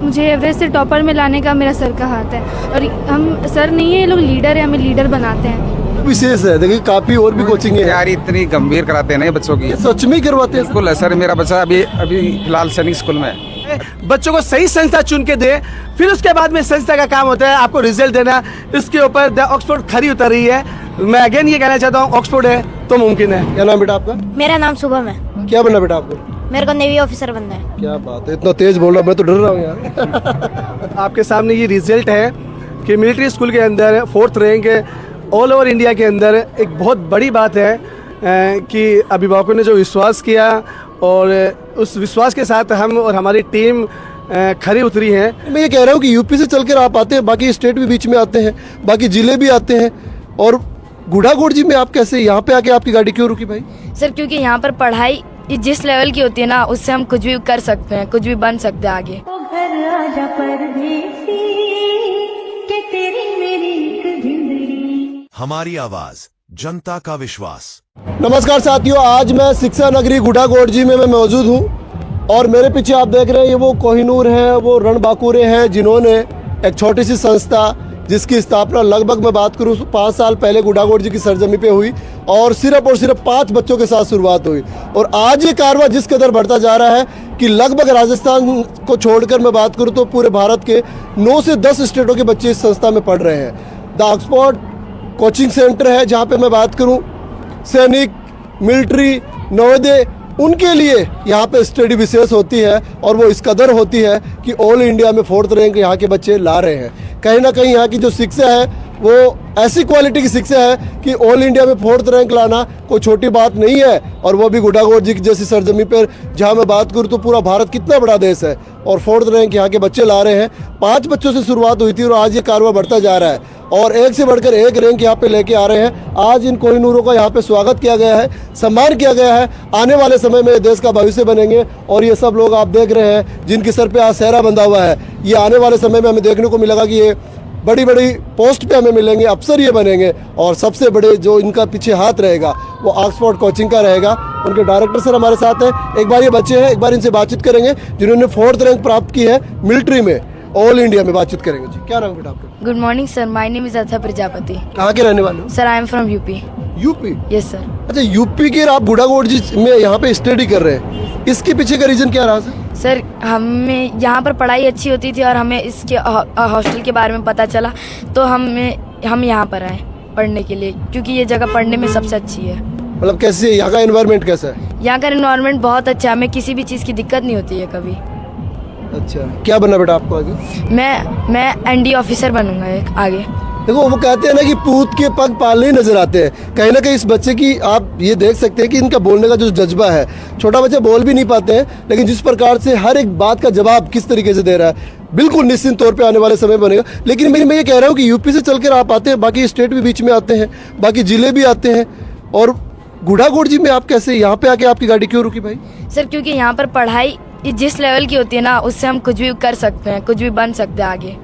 मुझे एवरेस्ट से टॉपर में लाने का मेरा सर का हाथ है। और हम सर नहीं है, ये लोग लीडर है, हमें लीडर बनाते हैं। विशेष है, देखिए काफी और भी कोचिंग है यार इतनी गंभीर कराते हैं ना ये बच्चों की। सच में ही करवाते हैं बिल्कुल है सर, मेरा बच्चा अभी फिलहाल सैनिक स्कूल में है। बच्चों को सही संस्था चुन के दे, फिर उसके बाद में संस्था का काम होता है आपको रिजल्ट देना। इसके ऊपर द ऑक्सफोर्ड खरी उतर रही है। मैं अगेन ये कहना चाहता हूँ, ऑक्सफोर्ड है तो मुमकिन है। क्या नाम बेटा आपका? मेरा नाम शुभम है। क्या बनना बेटा आपको? मेरे को नेवी ऑफिसर बनना है। क्या बात है, इतना तेज बोल रहा, मैं तो डर रहा हूँ यार। आपके सामने ये रिजल्ट है कि मिलिट्री स्कूल के अंदर 4th rank all over India के अंदर। एक बहुत बड़ी बात है कि अभिभावकों ने जो विश्वास किया और उस विश्वास के साथ हम और हमारी टीम खरी उतरी है। मैं ये कह रहा हूँ कि यूपी से चलकर आप आते हैं, बाकी स्टेट भी बीच में आते हैं, बाकी जिले भी आते हैं, और गुढ़ागोड़ जी में आप कैसे यहाँ पे आके आपकी गाड़ी क्यों रुकी भाई? सर क्योंकि यहाँ पर पढ़ाई जिस लेवल की होती है ना, उससे हम कुछ भी कर सकते हैं, कुछ भी बन सकते हैं आगे। हमारी आवाज, जनता का विश्वास। नमस्कार साथियों, आज मैं शिक्षा नगरी गुढ़ागोड़ जी में मैं मौजूद हूँ और मेरे पीछे आप देख रहे हैं ये वो कोहिनूर हैं, वो रणबांकुरे हैं, जिन्होंने एक छोटी सी संस्था जिसकी स्थापना लगभग मैं बात करूँ 5 साल पहले गुढ़ागोड़ जी की सरजमी पे हुई और सिर्फ 5 बच्चों के साथ शुरुआत हुई। और आज ये कारवां जिस कदर बढ़ता जा रहा है कि लगभग राजस्थान को छोड़कर मैं बात करूँ तो पूरे भारत के 9 से 10 स्टेटों के बच्चे इस संस्था में पढ़ रहे हैं। द ऑक्सफोर्ड कोचिंग सेंटर है, जहाँ पे मैं बात करूँ सैनिक, मिलिट्री, नवोदय, उनके लिए यहाँ पे स्टडी विशेष होती है और वो इस कदर होती है कि ऑल इंडिया में 4th रैंक यहाँ के बच्चे ला रहे हैं। कहीं ना कहीं यहाँ की जो शिक्षा है वो ऐसी क्वालिटी की शिक्षा है कि ऑल इंडिया में 4th रैंक लाना कोई छोटी बात नहीं है, और वो भी गुढ़ागोड़ जी की जैसी सरजमी पर जहाँ मैं बात करूँ तो पूरा भारत कितना बड़ा देश है और 4th रैंक यहाँ के बच्चे ला रहे हैं। 5 बच्चों से शुरुआत हुई थी और आज ये कारवां बढ़ता जा रहा है और एक से बढ़कर एक रैंक यहाँ पे लेके आ रहे हैं। आज इन कोहिनूरों का यहाँ पे स्वागत किया गया है, सम्मान किया गया है। आने वाले समय में देश का भविष्य बनेंगे और ये सब लोग आप देख रहे हैं जिनके सर पे आज सेहरा बंधा हुआ है, ये आने वाले समय में हमें देखने को मिलेगा कि ये बड़ी बड़ी पोस्ट पे हमें मिलेंगे, अफसर ये बनेंगे। और सबसे बड़े जो इनका पीछे हाथ रहेगा वो ऑक्सफोर्ड कोचिंग का रहेगा। उनके डायरेक्टर सर हमारे साथ हैं। एक बार ये बच्चे हैं, एक बार इनसे बातचीत करेंगे जिन्होंने 4th रैंक प्राप्त की है मिलिट्री में, ऑल इंडिया में बातचीत करेंगे। जी क्या नाम है बेटा आपका? Good morning sir, my name is Artha Prajapati. कहाँ के रहने वाले हो? Sir I am from UP. UP? Yes sir. अच्छा, यूपी के आप गुढ़ागोड़ जी में यहाँ पे स्टडी कर रहे हैं, इसके पीछे का रीजन क्या रहा सर? सर हमें यहाँ पर पढ़ाई अच्छी होती थी और हमें इसके हॉस्टल के बारे में पता चला तो हम यहाँ पर आए पढ़ने के लिए, क्योंकि ये जगह पढ़ने में सबसे अच्छी है। मतलब कैसे, यहाँ का एनवायरनमेंट कैसा है? यहाँ का एनवायरनमेंट बहुत अच्छा है, हमें किसी भी चीज़ की दिक्कत नहीं होती है कभी। अच्छा, क्या बनना बेटा आपको आगे? मैं एनडी ऑफिसर बनूंगा एक आगे। देखो वो कहते हैं ना कि पूत के पग पालने नजर आते हैं। कहीं ना कहीं इस बच्चे की आप ये देख सकते हैं कि इनका बोलने का जो जज्बा है, छोटा बच्चा बोल भी नहीं पाते हैं, लेकिन जिस प्रकार से हर एक बात का जवाब किस तरीके से दे रहा है, बिल्कुल निश्चित तौर पे आने वाले समय बनेगा। लेकिन मैं ये कह रहा हूँ कि यूपी से चलकर आप आते हैं, बाकी स्टेट भी बीच में आते हैं, बाकी जिले भी आते हैं, और गुढ़ागोड़ जी में आप कैसे यहाँ पे आके आपकी गाड़ी क्यों रुकी भाई? सर क्योंकि यहाँ पर पढ़ाई जिस लेवल की होती है ना, उससे हम कुछ भी कर सकते हैं, कुछ भी बन सकते हैं आगे।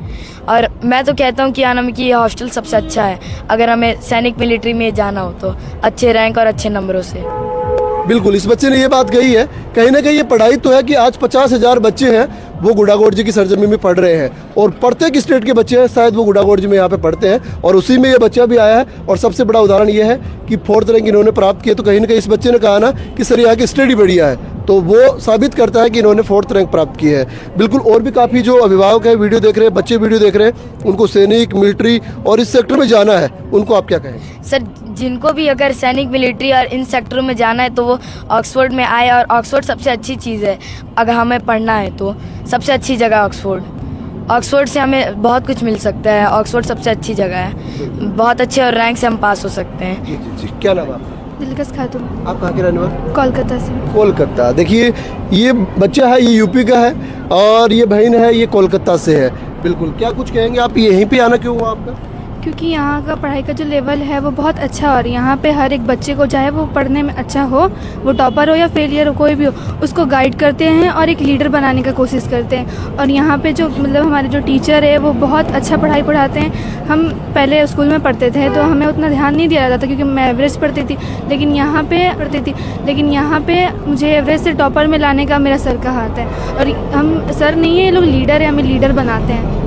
और मैं तो कहता हूँ कि आना कि ये हॉस्टल सबसे अच्छा है अगर हमें सैनिक मिलिट्री में जाना हो तो, अच्छे रैंक और अच्छे नंबरों से। बिल्कुल, इस बच्चे ने ये बात कही है। कहीं ना कहीं ये पढ़ाई तो है कि आज 50,000 बच्चे हैं वो गुढ़ागोड़ जी की सरजमी में पढ़ रहे हैं, और प्रत्येक स्टेट के बच्चे हैं शायद वो गुढ़ागोड़ जी में यहाँ पे पढ़ते हैं, और उसी में ये बच्चा भी आया है। और सबसे बड़ा उदाहरण ये है कि 4th रैंक इन्होंने प्राप्त किया, तो कहीं ना कहीं इस बच्चे ने कहा ना कि सर यहाँ की स्टडी बढ़िया है, तो वो साबित करता है कि इन्होंने 4th रैंक प्राप्त की है। बिल्कुल, और भी काफ़ी जो अभिभावक हैं वीडियो देख रहे हैं, बच्चे वीडियो देख रहे हैं, उनको सैनिक, मिलिट्री और इस सेक्टर में जाना है, उनको आप क्या कहें? सर जिनको भी अगर सैनिक, मिलिट्री और इन सेक्टरों में जाना है तो वो ऑक्सफोर्ड में आए, और ऑक्सफोर्ड सबसे अच्छी चीज़ है अगर हमें पढ़ना है तो। सबसे अच्छी जगह ऑक्सफोर्ड से हमें बहुत कुछ मिल सकता है। ऑक्सफोर्ड सबसे अच्छी जगह है, बहुत अच्छे और रैंक से हम पास हो सकते हैं। जी जी जी, क्या नाम है आपका? दिलकश खातून। आप कहाँ के रहने वाले? कोलकाता से। कोलकाता। देखिए ये बच्चा है, ये यूपी का है, और ये बहन है, ये कोलकाता से है। बिल्कुल, क्या कुछ कहेंगे आप, यहीं पे आना क्यों हुआ आपका? क्योंकि यहाँ का पढ़ाई का जो लेवल है वो बहुत अच्छा और यहाँ पे हर एक बच्चे को चाहे वो पढ़ने में अच्छा हो, वो टॉपर हो या फेलियर हो, कोई भी हो, उसको गाइड करते हैं और एक लीडर बनाने का कोशिश करते हैं। और यहाँ पे जो मतलब हमारे जो टीचर है वो बहुत अच्छा पढ़ाई पढ़ाते हैं। हम पहले स्कूल में पढ़ते थे तो हमें उतना ध्यान नहीं दिया जाता क्योंकि मैं एवरेज पढ़ती थी, लेकिन यहाँ पे मुझे एवरेज से टॉपर में लाने का मेरा सर का हाथ है। और हम सर नहीं है, ये लोग लीडर है, हमें लीडर बनाते हैं।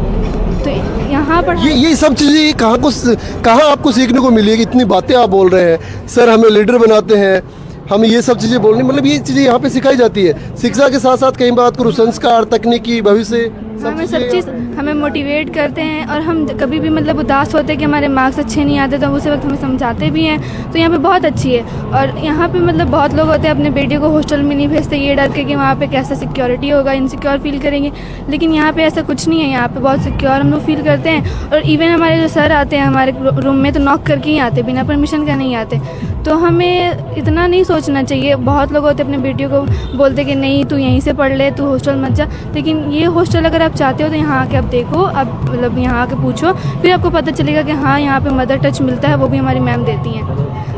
तो यहाँ पर ये सब चीज़ें कहाँ आपको सीखने को मिली है कि इतनी बातें आप बोल रहे हैं, सर हमें लीडर बनाते हैं, हमें ये सब चीज़ें बोलनी, मतलब ये चीज़ें यहाँ पे सिखाई जाती है। शिक्षा के साथ साथ कई बात करूँ, संस्कार, तकनीकी, भविष्य, हमें सब चीज़ हमें मोटिवेट करते हैं। और हम कभी भी मतलब उदास होते हैं कि हमारे मार्क्स अच्छे नहीं आते तो उसी वक्त हमें समझाते भी हैं। तो यहाँ पे बहुत अच्छी है। और यहाँ पे मतलब बहुत लोग होते हैं अपने बेटे को हॉस्टल में नहीं भेजते, ये डर के कि वहाँ पे कैसा सिक्योरिटी होगा, इनसिक्योर फील करेंगे। लेकिन यहाँ पे ऐसा कुछ नहीं है, यहाँ पे बहुत सिक्योर हम लोग फील करते हैं। और इवन हमारे जो सर आते हैं हमारे रूम में तो नॉक करके ही आते, बिना परमिशन का नहीं आते। तो हमें इतना नहीं सोचना चाहिए। बहुत लोग होते अपने बेटियों को बोलते कि नहीं तू यहीं से पढ़ ले, तू हॉस्टल मत जा। लेकिन ये हॉस्टल अगर आप चाहते हो तो यहाँ आके आप देखो, आप मतलब यहाँ आके पूछो, फिर आपको पता चलेगा कि हाँ यहाँ पे मदर टच मिलता है, वो भी हमारी मैम देती हैं,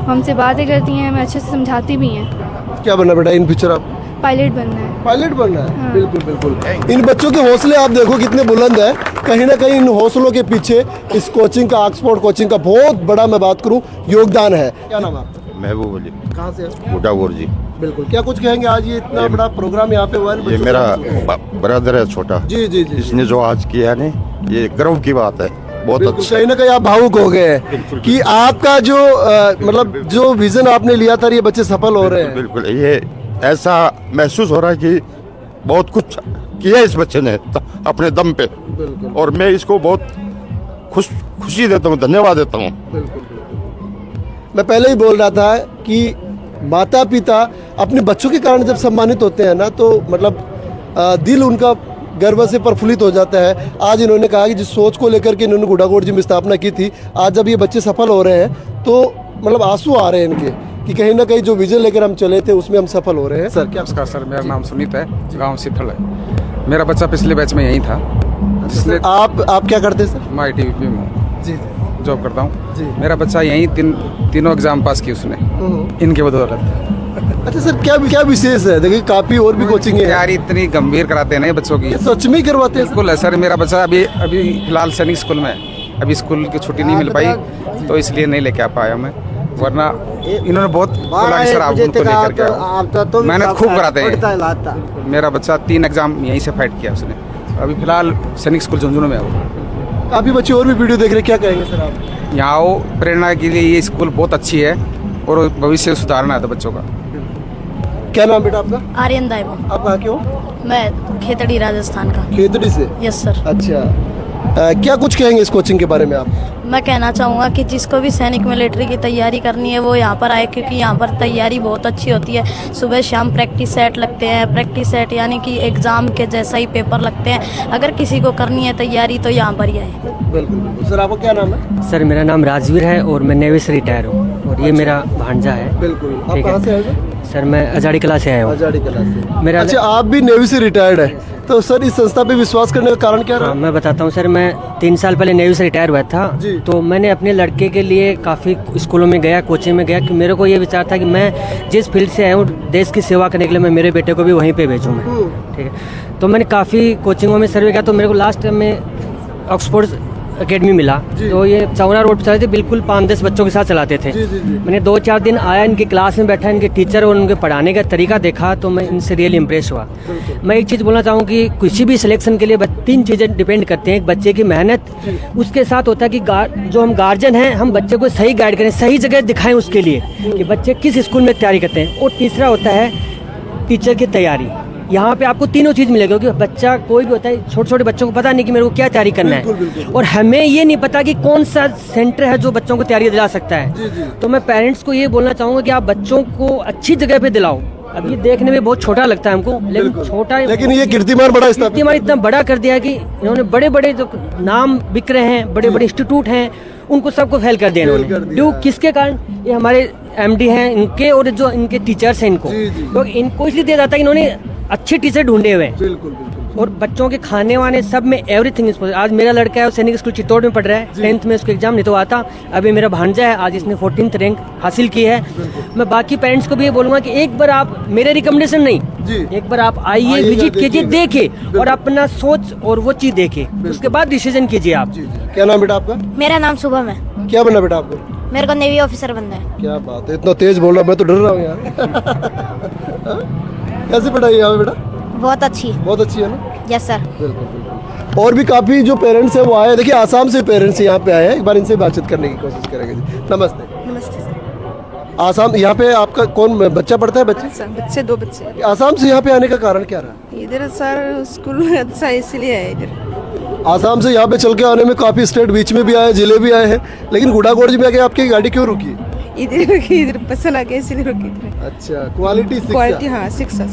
हमसे बातें करती हैं, हमें अच्छे से समझाती भी हैं। क्या बनना बेटा इन फ्यूचर आप? पायलट बनना है। पायलट बनना है? हाँ। बिल्कुल बिल्कुल। इन बच्चों के हौसले आप देखो कितने बुलंद है। कहीं ना कहीं इन हौसलों के पीछे इस कोचिंग का, ऑक्सफोर्ड कोचिंग का बहुत बड़ा, मैं बात करूँ, योगदान है। क्या नाम है आपका? महबूब अली, कहाँ से? गुडागोर जी। बिल्कुल। क्या कुछ कहेंगे, आज ये इतना बड़ा प्रोग्राम यहाँ पे हुआ है? ये मेरा ब्रदर है छोटा, जी जी जी, इसने जो आज किया है ना, ये गर्व की बात है, बहुत अच्छा। कहीं ना कहीं आप भावुक हो गए हैं कि आपका जो मतलब जो विजन आपने लिया था, ये बच्चे सफल हो रहे हैं। बिल्कुल, ये ऐसा महसूस हो रहा है कि बहुत कुछ किया इस बच्चे ने अपने दम पे, और मैं इसको बहुत खुशी देता हूँ, धन्यवाद देता हूँ। मैं पहले ही बोल रहा था कि माता पिता अपने बच्चों के कारण जब सम्मानित होते हैं ना, तो मतलब दिल उनका गर्व से प्रफुल्लित हो जाता है। आज इन्होंने कहा कि जिस सोच को लेकर के इन्होंने गुडागोड़ जी में स्थापना की थी, आज जब ये बच्चे सफल हो रहे हैं तो मतलब आंसू आ रहे हैं इनके कि कहीं ना कहीं जो विजन लेकर हम चले थे उसमें हम सफल हो रहे हैं। सर क्या? नमस्कार सर, मेरा नाम सुनीत है, गांव सिफल है। मेरा बच्चा पिछले बैच में यहीं था। सर, आप क्या करते हैं सर? मैं ITBP में हूँ, जी जॉब करता हूँ। जी। मेरा बच्चा यहीं तीनों एग्जाम पास की उसने, इनके बदौलत। अच्छा सर, क्या विशेष है? देखिए काफी और भी कोचिंग है यार, इतनी गंभीर कराते हैं ना ये बच्चों की, सच में ही करवाते हैं? बिल्कुल है सर। मेरा बच्चा अभी फिलहाल सैनिक स्कूल में है, अभी स्कूल की छुट्टी नहीं मिल पाई तो इसलिए नहीं लेके आ पाया मैं, वरना इन्होंने बहुत बोला कि सर आप उनको लेकर के आओ। मेहनत खूब कराते हैं। मेरा बच्चा 3 एग्जाम यहीं से फाइट किया उसने, अभी फिलहाल सैनिक स्कूल झुंझुनू में है वो। काफी बच्चे और भी वीडियो देख रहे हैं, क्या कहेंगे सर आप? यहाँ आओ, प्रेरणा के लिए ये स्कूल बहुत अच्छी है और भविष्य सुधारना है तो बच्चों का। क्या नाम बेटा आपका? आर्यन दाइबो। आप कहाँ के हो? मैं खेतड़ी राजस्थान का। खेतड़ी से? Yes sir. अच्छा, क्या कुछ कहेंगे इस कोचिंग के बारे में आप? मैं कहना चाहूँगा कि जिसको भी सैनिक मिलिट्री की तैयारी करनी है वो यहाँ पर आए, क्योंकि यहाँ पर तैयारी बहुत अच्छी होती है। सुबह शाम प्रैक्टिस सेट लगते हैं, प्रैक्टिस सेट यानी कि एग्ज़ाम के जैसा ही पेपर लगते हैं। अगर किसी को करनी है तैयारी तो यहाँ पर ही आए। बिल्कुल। सर आपका क्या नाम है? सर मेरा नाम राजवीर है और मैं नेवी से रिटायर हूँ, और ये मेरा भांजा है। बिल्कुल। आप ठीक कहाँ है से आए? सर मैं अजाड़ी कला से आया हूँ। आजादी कला से। मेरा अच्छा, आप भी नेवी से रिटायर्ड है, तो सर इस संस्था पे विश्वास करने का कारण क्या रहा? हाँ, मैं बताता हूँ सर। मैं 3 साल पहले नेवी से रिटायर हुआ था, तो मैंने अपने लड़के के लिए काफ़ी स्कूलों में गया, कोचिंग में गया, कि मेरे को ये विचार था कि मैं जिस फील्ड से आया हूँ देश की सेवा करने के लिए, मैं मेरे बेटे को भी वहीं पे भेजूँ मैं। ठीक है, तो मैंने काफ़ी कोचिंगों में सर्वे किया, तो मेरे को लास्ट में ऑक्सफोर्ड एकेडमी मिला। तो ये चौरा रोड पर चलाते थे, बिल्कुल 5-10 बच्चों के साथ चलाते थे। मैंने 2-4 दिन आया, इनकी क्लास में बैठा, इनके टीचर और उनके पढ़ाने का तरीका देखा तो मैं इनसे रियली इम्प्रेस हुआ। मैं एक चीज़ बोलना चाहूँ कि किसी भी सिलेक्शन के लिए 3 चीज़ें डिपेंड करते हैं। एक बच्चे की मेहनत, उसके साथ होता है कि जो हम गार्जियन हैं हम बच्चे को सही गाइड करें, सही जगह दिखाएं उसके लिए कि बच्चे किस स्कूल में तैयारी करते हैं। और तीसरा होता है टीचर की तैयारी। यहाँ पे आपको तीनों चीज़ मिलेगी, क्योंकि बच्चा कोई भी होता है, छोटे छोटे बच्चों को पता नहीं कि मेरे को क्या तैयारी करना है, और हमें ये नहीं पता कि कौन सा सेंटर है जो बच्चों को तैयारी दिला सकता है। तो मैं पेरेंट्स को ये बोलना चाहूँगा कि आप बच्चों को अच्छी जगह पे दिलाओ। अब ये देखने में बहुत छोटा लगता है हमको, लेकिन छोटा, लेकिन ये कीर्तिमान बड़ा इतना बड़ा कर दिया कि इन्होंने बड़े बड़े जो नाम बिक रहे हैं, बड़े बड़े इंस्टीट्यूट हैं, उनको सबको फेल कर दिया इन्होंने। ड्यू किसके कारण? ये हमारे MD हैं इनके, और जो इनके टीचर्स हैं इनको, तो इनको इसलिए दिया जाता है कि इन्होंने अच्छे टीचर ढूंढे हुए हैं। और बच्चों के खाने वाने सब में एवरीथिंग इज। आज मेरा लड़का है वो सैनिक स्कूल चित्तौड़ में पढ़ रहा है, 10th में उसको एग्जाम नहीं तो आता। अभी मेरा भांजा है, आज इसने 14th रैंक हासिल की है। मैं बाकी पेरेंट्स को भी ये बोलूँगा कि एक बार आप, मेरे रिकमेंडेशन नहीं, एक बार आप आइए, विजिट कीजिए, देखें और अपना सोच और वो चीज़ देखें, उसके बाद डिसीजन कीजिए आप। क्या नाम बेटा आपका? मेरा नाम शुभम है। क्या बनना बेटा आपको? मेरे को नेवी ऑफिसर बनना है। क्या बात है, इतना तेज बोल रहा, मैं तो डर रहा हूँ यार। कैसी पढ़ाई है यहाँ पे बेटा? बहुत अच्छी। बहुत अच्छी है ना? Yes sir. बिल्कुल बिल्कुल। और भी काफ़ी जो पेरेंट्स हैं वो आए हैं। देखिए आसाम से पेरेंट्स यहाँ पे आए हैं, एक बार इनसे बातचीत करने की कोशिश करेंगे जी। नमस्ते। नमस्ते सर। आसाम, यहाँ पे आपका कौन बच्चा पढ़ता है? बच्चे 2 बच्चे। आसाम से यहाँ पे आने का कारण क्या रहा? इधर सर स्कूल अच्छा इसलिए है इधर। आसाम से यहाँ पे चल के आने में काफ़ी स्टेट बीच में भी आए, जिले भी आए हैं, लेकिन गुड़ागोड़ में आके आपकी गाड़ी क्यों रुकी? इधर पसंद आ गया इसलिए रुकी इधर। अच्छा, क्वालिटी हाँ शिक्षा।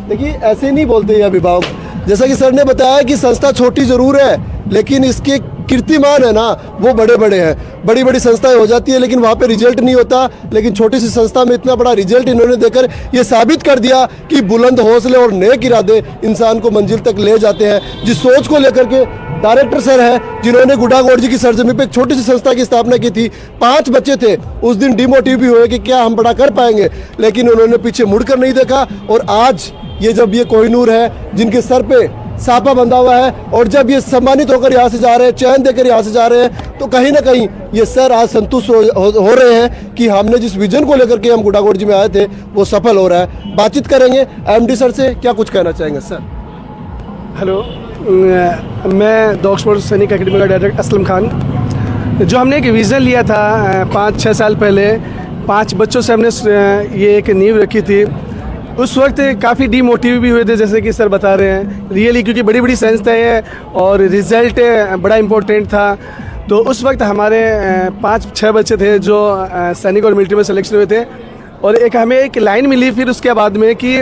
देखिए ऐसे नहीं बोलते ये अभिभावक। जैसा कि सर ने बताया कि संस्था छोटी जरूर है, लेकिन इसके कीर्तिमान है ना वो बड़े बड़े हैं। बड़ी बड़ी संस्थाएं हो जाती है लेकिन वहाँ पे रिजल्ट नहीं होता, लेकिन छोटी सी संस्था में इतना बड़ा रिजल्ट इन्होंने देकर ये साबित कर दिया कि बुलंद हौसले और नेक इरादे इंसान को मंजिल तक ले जाते हैं। जिस सोच को लेकर के डायरेक्टर सर हैं जिन्होंने गुड़ागोड़ जी की सरजमी पे एक छोटी सी संस्था की स्थापना की थी। 5 बच्चे थे, उस दिन डिमोटिव भी हुए कि क्या हम बड़ा कर पाएंगे, लेकिन उन्होंने पीछे मुड़कर नहीं देखा। और आज ये जब ये कोहिनूर है जिनके सर पे सापा बंधा हुआ है, और जब ये सम्मानित होकर यहाँ से जा रहे हैं, चयन देकर यहाँ से जा रहे हैं, तो कहीं ना कहीं ये सर आज संतुष्ट हो रहे हैं कि हमने जिस विजन को लेकर के हम गुड़ागोड़ जी में आए थे वो सफल हो रहा है। बातचीत करेंगे एमडी सर से, क्या कुछ कहना चाहेंगे सर? हेलो, मैं द ऑक्सफोर्ड सैनिक एकेडमी का डायरेक्टर असलम खान। जो हमने एक विज़न लिया था 5-6 साल पहले, 5 बच्चों से हमने ये एक नींव रखी थी। उस वक्त काफ़ी डीमोटिव भी हुए थे, जैसे कि सर बता रहे हैं, रियली, क्योंकि बड़ी बड़ी संस्थाएं हैं और रिज़ल्ट बड़ा इम्पोर्टेंट था। तो उस वक्त हमारे 5-6 बच्चे थे जो सैनिक और मिलिट्री में सिलेक्शन हुए थे, और एक हमें एक लाइन मिली फिर उसके बाद में कि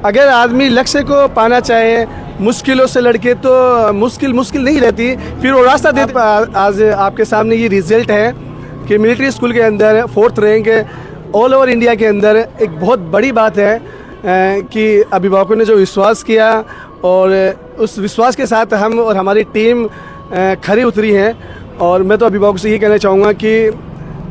अगर आदमी लक्ष्य को पाना चाहे, मुश्किलों से लड़के तो मुश्किल नहीं रहती, फिर वो रास्ता दे। आज आपके सामने ये रिज़ल्ट है कि मिलिट्री स्कूल के अंदर 4th rank all over India के अंदर। एक बहुत बड़ी बात है कि अभिभावकों ने जो विश्वास किया, और उस विश्वास के साथ हम और हमारी टीम खरी उतरी है। और मैं तो अभिभावकों से ये कहना चाहूँगा कि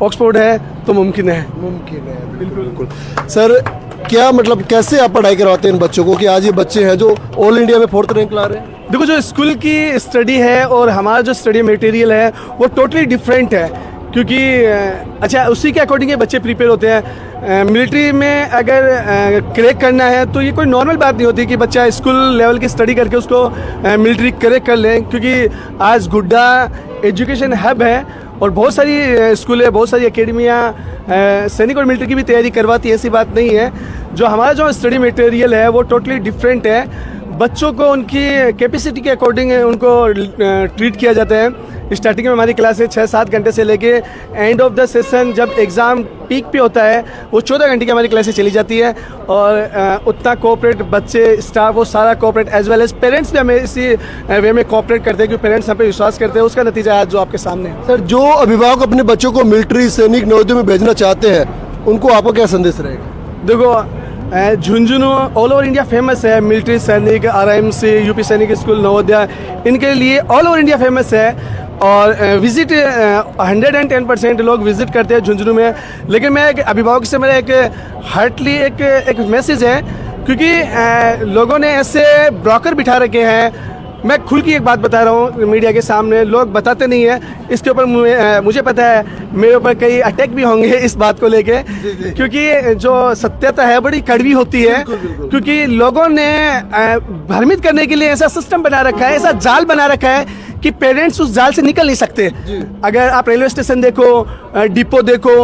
ऑक्सफोर्ड है तो मुमकिन है। मुमकिन है, बिल्कुल बिल्कुल। सर क्या मतलब कैसे आप पढ़ाई करवाते हैं इन बच्चों को कि आज ये बच्चे हैं जो ऑल इंडिया में 4th रैंक ला रहे हैं? देखो, जो स्कूल की स्टडी है और हमारा जो स्टडी मटेरियल है वो टोटली डिफरेंट है, क्योंकि अच्छा उसी के अकॉर्डिंग ये बच्चे प्रिपेयर होते हैं। मिलिट्री में अगर क्रैक करना है तो ये कोई नॉर्मल बात नहीं होती कि बच्चा स्कूल लेवल की स्टडी करके उसको मिलिट्री क्रैक कर लें, क्योंकि आज गुड्डा एजुकेशन हब है और बहुत सारी स्कूल है, बहुत सारी अकेडमियाँ सैनिक और मिलिट्री की भी तैयारी करवाती है, ऐसी बात नहीं है। जो हमारा जो स्टडी मटेरियल है वो टोटली डिफरेंट है। बच्चों को उनकी कैपेसिटी के अकॉर्डिंग उनको ट्रीट किया जाता है। स्टार्टिंग में हमारी क्लासेस 6-7 घंटे से लेके एंड ऑफ द सेशन जब एग्ज़ाम पीक पे होता है वो 14 घंटे की हमारी क्लासेस चली जाती है। और उतना कोऑपरेट बच्चे, स्टाफ, वो सारा cooperate as well as parents भी हमें इसी वे में कोऑपरेट करते हैं, क्योंकि पेरेंट्स हम पे विश्वास करते हैं। उसका नतीजा आज जो आपके सामने है। सर जो अभिभावक अपने बच्चों को मिलिट्री, सैनिक, नवोदय में भेजना चाहते हैं उनको आपका क्या संदेश रहेगा? देखो, Jhunjhunu all over India famous है, मिलिट्री सैनिक, RIMC, यूपी सैनिक स्कूल, नवोदय, इनके लिए ऑल ओवर इंडिया फेमस है। और विज़िट 110% लोग विज़िट करते हैं झुंझुनू में। लेकिन मैं एक अभिभावक से मेरा एक हार्टली एक मैसेज है, क्योंकि लोगों ने ऐसे ब्रोकर बिठा रखे हैं। मैं खुल की एक बात बता रहा हूँ मीडिया के सामने, लोग बताते नहीं है इसके ऊपर। मुझे पता है मेरे ऊपर कई अटैक भी होंगे इस बात को लेके, क्योंकि जो सत्यता है बड़ी कड़वी होती है। क्योंकि लोगों ने भ्रमित करने के लिए ऐसा सिस्टम बना रखा है, ऐसा जाल बना रखा है कि पेरेंट्स उस जाल से निकल नहीं सकते। अगर आप रेलवे स्टेशन देखो, डिपो देखो,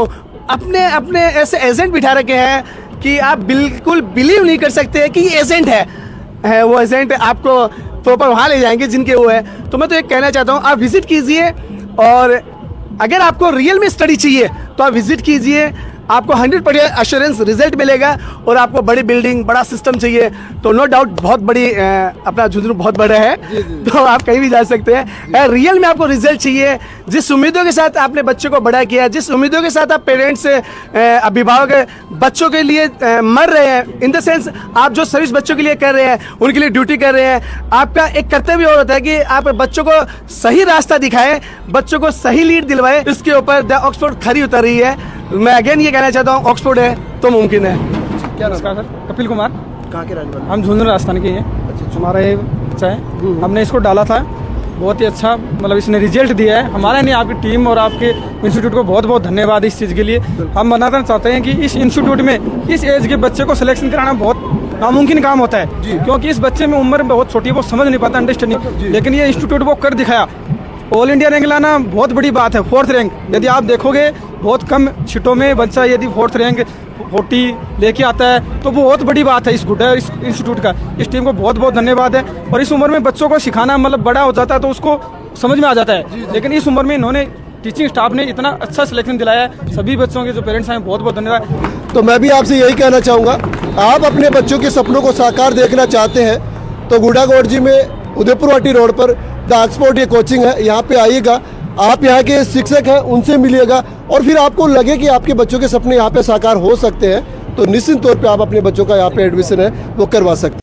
अपने अपने ऐसे एजेंट बिठा रखे हैं कि आप बिल्कुल बिलीव नहीं कर सकते कि ये एजेंट है। वो एजेंट आपको प्रॉपर वहाँ ले जाएंगे जिनके वो है। तो मैं तो एक कहना चाहता हूँ, आप विजिट कीजिए, और अगर आपको रियल में स्टडी चाहिए तो आप विजिट कीजिए। आपको 100% एश्योरेंस रिजल्ट मिलेगा और आपको बड़ी बिल्डिंग बड़ा सिस्टम चाहिए तो नो डाउट बहुत बड़ी अपना झुंझुनू बहुत बड़ा है तो आप कहीं भी जा सकते हैं। रियल में आपको रिजल्ट चाहिए, जिस उम्मीदों के साथ आपने बच्चे को बड़ा किया, जिस उम्मीदों के साथ आप पेरेंट्स अभिभावक बच्चों के लिए मर रहे हैं, इन द सेंस आप जो सर्विस बच्चों के लिए कर रहे हैं, उनके लिए ड्यूटी कर रहे हैं, आपका एक कर्तव्य और होता है कि आप बच्चों को सही रास्ता दिखाएं, बच्चों को सही लीड दिलवाएं। इसके ऊपर द ऑक्सफोर्ड खरी उतर रही है। मैं अगेन ये कहना चाहता हूँ, ऑक्सफोर्ड है तो मुमकिन है। क्या नमस्कार सर, कपिल कुमार। कहाँ के रहने वाले? हम झुंझुनू राजस्थान के हैं। हमारा ये बच्चा है, हमने इसको डाला था, बहुत ही अच्छा मतलब इसने रिजल्ट दिया है। हमारा नहीं, आपकी टीम और आपके इंस्टीट्यूट को बहुत बहुत धन्यवाद इस चीज़ के लिए। हम बताना चाहते हैं कि इस इंस्टीट्यूट में इस एज के बच्चे को सिलेक्शन कराना बहुत नामुमकिन काम होता है, क्योंकि इस बच्चे में उम्र बहुत छोटी है, वो समझ नहीं पाता, अंडरस्टैंडिंग, लेकिन ये इंस्टीट्यूट वो कर दिखाया। ऑल इंडिया रैंक लाना बहुत बड़ी बात है, 4th रैंक। यदि आप देखोगे बहुत कम सीटों में बच्चा यदि 4th रैंक 40 लेके आता है तो वो बहुत बड़ी बात है इस गुड इस इंस्टीट्यूट का। इस टीम को बहुत बहुत धन्यवाद है। और इस उम्र में बच्चों को सिखाना मतलब बड़ा हो जाता है तो उसको समझ में आ जाता है, लेकिन इस उम्र में इन्होंने टीचिंग स्टाफ ने इतना अच्छा सिलेक्शन दिलाया है। सभी बच्चों के जो पेरेंट्स हैं बहुत बहुत धन्यवाद। तो मैं भी आपसे यही कहना चाहूँगा, आप अपने बच्चों के सपनों को साकार देखना चाहते हैं तो गुड़ागोड़ जी में उदयपुरवाटी रोड पर द ऑक्सफोर्ड ये कोचिंग है, यहाँ पे आइएगा। आप यहाँ के शिक्षक हैं, उनसे मिलिएगा और फिर आपको लगे कि आपके बच्चों के सपने यहाँ पे साकार हो सकते हैं तो निश्चित तौर पे आप अपने बच्चों का यहाँ पे एडमिशन है वो करवा सकते हैं।